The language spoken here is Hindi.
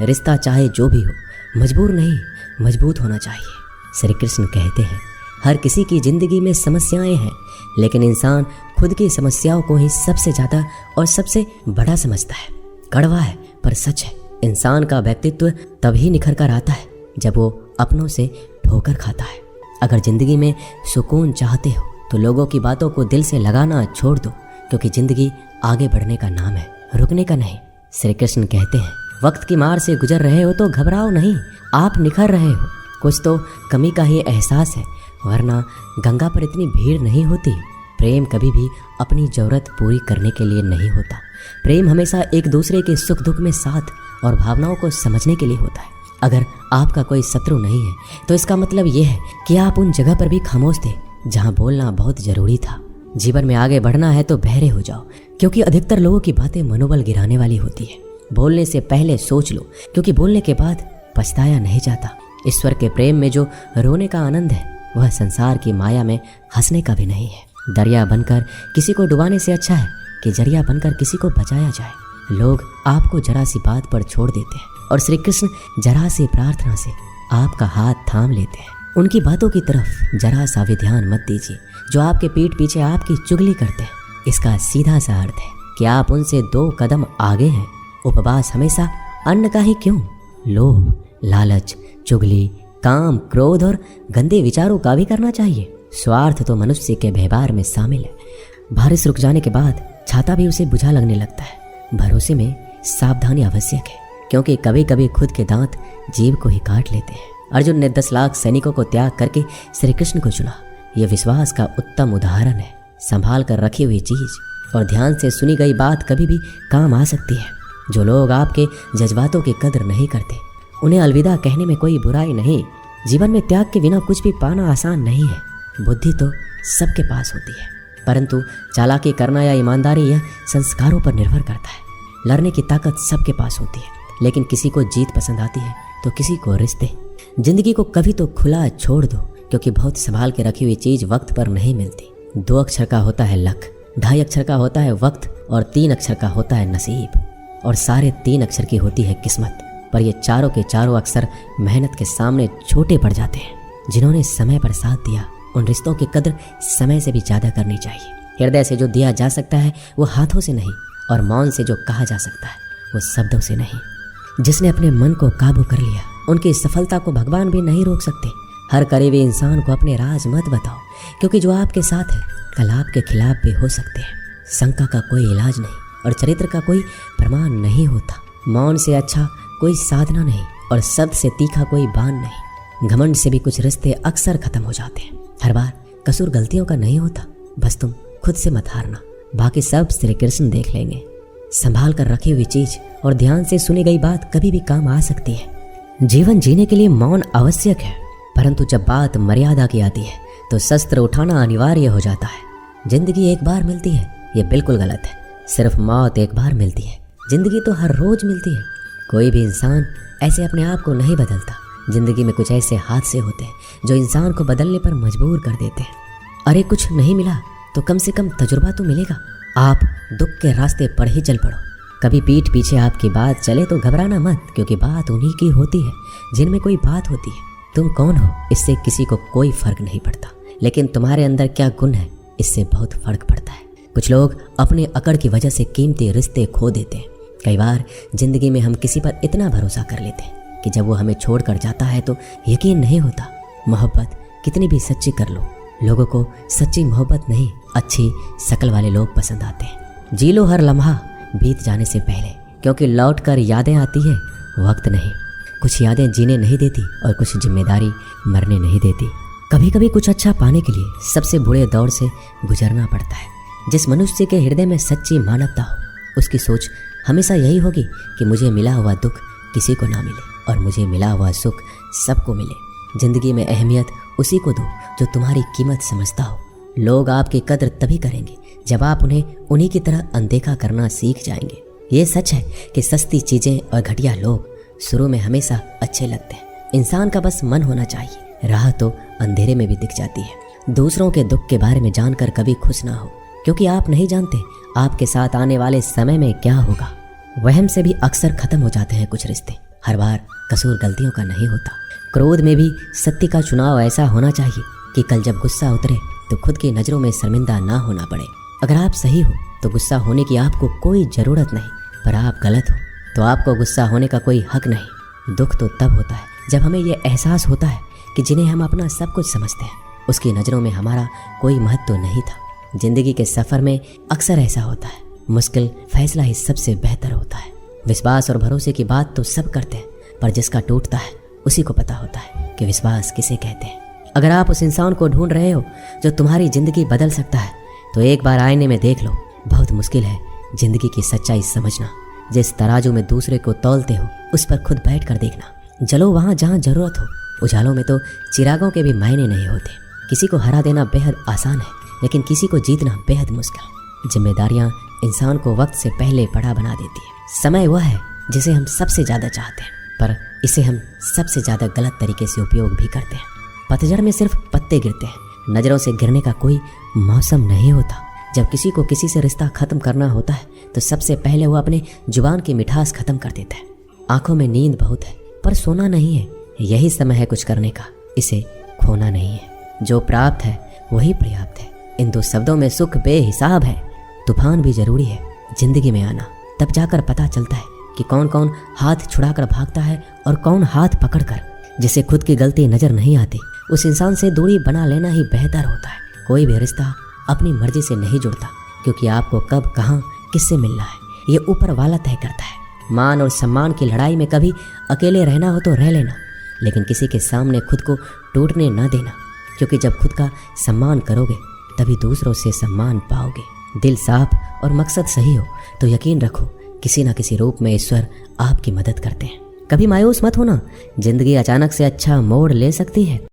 रिश्ता चाहे जो भी हो, मजबूर नहीं, मजबूत होना चाहिए। श्री कृष्ण कहते हैं, हर किसी की जिंदगी में समस्याएं हैं, लेकिन इंसान खुद की समस्याओं को ही सबसे ज़्यादा और सबसे बड़ा समझता है। कड़वा है पर सच है। इंसान का व्यक्तित्व तभी निखर कर आता है जब वो अपनों से ठोकर खाता है। अगर जिंदगी में सुकून चाहते हो तो लोगों की बातों को दिल से लगाना छोड़ दो, क्योंकि जिंदगी आगे बढ़ने का नाम है, रुकने का नहीं। श्री कृष्ण कहते हैं, वक्त की मार से गुजर रहे हो तो घबराओ नहीं, आप निखर रहे हो। कुछ तो कमी का ही एहसास है, वरना गंगा पर इतनी भीड़ नहीं होती। प्रेम कभी भी अपनी ज़रूरत पूरी करने के लिए नहीं होता। प्रेम हमेशा एक दूसरे के सुख दुख में साथ और भावनाओं को समझने के लिए होता है। अगर आपका कोई शत्रु नहीं है तो इसका मतलब ये है कि आप उन जगह पर भी खामोश थे जहाँ बोलना बहुत ज़रूरी था। जीवन में आगे बढ़ना है तो बहरे हो जाओ, क्योंकि अधिकतर लोगों की बातें मनोबल गिराने वाली होती है। बोलने से पहले सोच लो, क्योंकि बोलने के बाद पछताया नहीं जाता। ईश्वर के प्रेम में जो रोने का आनंद है, वह संसार की माया में हंसने का भी नहीं है। दरिया बनकर किसी को डुबाने से अच्छा है कि जरिया बनकर किसी को बचाया जाए। लोग आपको जरा सी बात पर छोड़ देते हैं और श्री कृष्ण जरा सी प्रार्थना से आपका हाथ थाम लेते हैं। उनकी बातों की तरफ जरा सा भी ध्यान मत दीजिए जो आपके पीठ पीछे आपकी चुगली करते हैं। इसका सीधा सा अर्थ है कि आप उनसे 2 कदम आगे हैं। उपवास हमेशा अन्न का ही क्यों, लोभ, लालच, चुगली, काम, क्रोध और गंदे विचारों का भी करना चाहिए। स्वार्थ तो मनुष्य के व्यवहार में शामिल है। बारिश रुक जाने के बाद छाता भी उसे बुझा लगने लगता है। भरोसे में सावधानी आवश्यक है, क्योंकि कभी कभी खुद के दांत जीभ को ही काट लेते हैं। अर्जुन ने 10 लाख सैनिकों को त्याग करके श्री कृष्ण को चुना। यह विश्वास का उत्तम उदाहरण है। संभाल कर रखी हुई चीज और ध्यान से सुनी गई बात कभी भी काम आ सकती है। जो लोग आपके जज्बातों की कदर नहीं करते, उन्हें अलविदा कहने में कोई बुराई नहीं। जीवन में त्याग के बिना कुछ भी पाना आसान नहीं है। बुद्धि तो सबके पास होती है, परंतु चालाकी करना या ईमानदारी यह संस्कारों पर निर्भर करता है। लड़ने की ताकत सबके पास होती है, लेकिन किसी को जीत पसंद आती है तो किसी को रिश्ते। जिंदगी को कभी तो खुला छोड़ दो, क्योंकि बहुत संभाल के रखी हुई चीज वक्त पर नहीं मिलती। 2 अक्षर का होता है लक, 2.5 अक्षर का होता है वक्त और 3 अक्षर का होता है नसीब, और सारे 3 अक्षर की होती है किस्मत। पर ये चारों के चारों अक्षर मेहनत के सामने छोटे पड़ जाते हैं। जिन्होंने समय पर साथ दिया, उन रिश्तों की कदर समय से भी ज़्यादा करनी चाहिए। हृदय से जो दिया जा सकता है वो हाथों से नहीं, और मौन से जो कहा जा सकता है वो शब्दों से नहीं। जिसने अपने मन को काबू कर लिया, उनकी सफलता को भगवान भी नहीं रोक सकते। हर करीबी इंसान को अपने राज मत बताओ, क्योंकि जो आपके साथ है कल आपके खिलाफ भी हो सकते हैं। शंका का कोई इलाज नहीं और चरित्र का कोई प्रमाण नहीं होता। मौन से अच्छा कोई साधना नहीं और शब्द से तीखा कोई बाण नहीं। घमंड से भी कुछ रिश्ते अक्सर खत्म हो जाते हैं। हर बार कसूर गलतियों का नहीं होता। बस तुम खुद से मत हारना, बाकी सब श्री कृष्ण देख लेंगे। संभाल कर रखी हुई चीज और ध्यान से सुनी गई बात कभी भी काम आ सकती है। जीवन जीने के लिए मौन आवश्यक है, परंतु जब बात मर्यादा की आती है तो शस्त्र उठाना अनिवार्य हो जाता है। जिंदगी एक बार मिलती है, ये बिल्कुल गलत है। सिर्फ मौत एक बार मिलती है, जिंदगी तो हर रोज मिलती है। कोई भी इंसान ऐसे अपने आप को नहीं बदलता। जिंदगी में कुछ ऐसे हादसे होते हैं जो इंसान को बदलने पर मजबूर कर देते हैं। अरे कुछ नहीं मिला तो कम से कम तजुर्बा तो मिलेगा। आप दुख के रास्ते पर ही चल पड़ो। कभी पीठ पीछे आपकी बात चले तो घबराना मत, क्योंकि बात उन्हीं की होती है जिनमें कोई बात होती है। तुम कौन हो इससे किसी को कोई फर्क नहीं पड़ता, लेकिन तुम्हारे अंदर क्या गुण है इससे बहुत फर्क पड़ता है। कुछ लोग अपने अकड़ की वजह से कीमती रिश्ते खो देते हैं। कई बार जिंदगी में हम किसी पर इतना भरोसा कर लेते हैं कि जब वो हमें छोड़ कर जाता है तो यकीन नहीं होता। मोहब्बत कितनी भी सच्ची कर लो, लोगों को सच्ची मोहब्बत नहीं, अच्छी शक्ल वाले लोग पसंद आते हैं। जी लो हर लम्हा बीत जाने से पहले, क्योंकि लौट कर यादें आती है, वक्त नहीं। कुछ यादें जीने नहीं देती और कुछ जिम्मेदारी मरने नहीं देती। कभी कभी कुछ अच्छा पाने के लिए सबसे बुरे दौर से गुजरना पड़ता है। जिस मनुष्य के हृदय में सच्ची मानवता हो, उसकी सोच हमेशा यही होगी कि मुझे मिला हुआ दुख किसी को ना मिले और मुझे मिला हुआ सुख सबको मिले। जिंदगी में अहमियत उसी को दो जो तुम्हारी कीमत समझता हो। लोग आपकी कदर तभी करेंगे जब आप उन्हें उन्हीं की तरह अनदेखा करना सीख जाएंगे। ये सच है कि सस्ती चीजें और घटिया लोग शुरू में हमेशा अच्छे लगते हैं। इंसान का बस मन होना चाहिए। राह तो अंधेरे में भी दिख जाती है। दूसरों के दुख के बारे में जानकर कभी खुश ना हो, क्योंकि आप नहीं जानते आपके साथ आने वाले समय में क्या होगा। वहम से भी अक्सर खत्म हो जाते हैं कुछ रिश्ते। हर बार कसूर गलतियों का नहीं होता। क्रोध में भी सत्य का चुनाव ऐसा होना चाहिए कि कल जब गुस्सा उतरे तो खुद की नज़रों में शर्मिंदा ना होना पड़े। अगर आप सही हो तो गुस्सा होने की आपको कोई ज़रूरत नहीं, पर आप गलत हो तो आपको गुस्सा होने का कोई हक नहीं। दुख तो तब होता है जब हमें यह एहसास होता है कि जिन्हें हम अपना सब कुछ समझते हैं उसकी नज़रों में हमारा कोई महत्व तो नहीं था। जिंदगी के सफ़र में अक्सर ऐसा होता है, मुश्किल फैसला ही सबसे बेहतर होता है। विश्वास और भरोसे की बात तो सब करते हैं, पर जिसका टूटता है उसी को पता होता है कि विश्वास किसे कहते हैं। अगर आप उस इंसान को ढूंढ रहे हो जो तुम्हारी ज़िंदगी बदल सकता है तो एक बार आईने में देख लो। बहुत मुश्किल है ज़िंदगी की सच्चाई समझना। जिस तराजू में दूसरे को तौलते हो उस पर खुद बैठ कर देखना। जलो वहाँ जहाँ ज़रूरत हो। उजालों में तो चिरागों के भी मायने नहीं होते। किसी को हरा देना बेहद आसान है, लेकिन किसी को जीतना बेहद मुश्किल। जिम्मेदारियाँ इंसान को वक्त से पहले बड़ा बना देती है। समय वह है जिसे हम सबसे ज़्यादा चाहते हैं, पर इसे हम सबसे ज़्यादा गलत तरीके से उपयोग भी करते हैं। पतझड़ में सिर्फ पत्ते गिरते हैं, नज़रों से गिरने का कोई मौसम नहीं होता। जब किसी को किसी से रिश्ता ख़त्म करना होता है तो सबसे पहले वो अपने जुबान की मिठास ख़त्म कर देता है। आंखों में नींद बहुत है पर सोना नहीं है। यही समय है कुछ करने का, इसे खोना नहीं है। जो प्राप्त है वही पर्याप्त है। इन दो शब्दों में सुख बेहिसाब है। तूफान भी ज़रूरी है ज़िंदगी में आना, तब जाकर पता चलता है कि कौन कौन हाथ छुड़ाकर भागता है और कौन हाथ पकड़कर। जिसे खुद की गलती नज़र नहीं आती उस इंसान से दूरी बना लेना ही बेहतर होता है। कोई भी रिश्ता अपनी मर्जी से नहीं जुड़ता, क्योंकि आपको कब कहाँ किससे मिलना है ये ऊपर वाला तय करता है। मान और सम्मान की लड़ाई में कभी अकेले रहना हो तो रह लेना, लेकिन किसी के सामने खुद को टूटने ना देना, क्योंकि जब खुद का सम्मान करोगे तभी दूसरों से सम्मान पाओगे। दिल साफ और मकसद सही हो तो यकीन रखो किसी न किसी रूप में ईश्वर आपकी मदद करते हैं। कभी मायूस मत होना, जिंदगी अचानक से अच्छा मोड़ ले सकती है।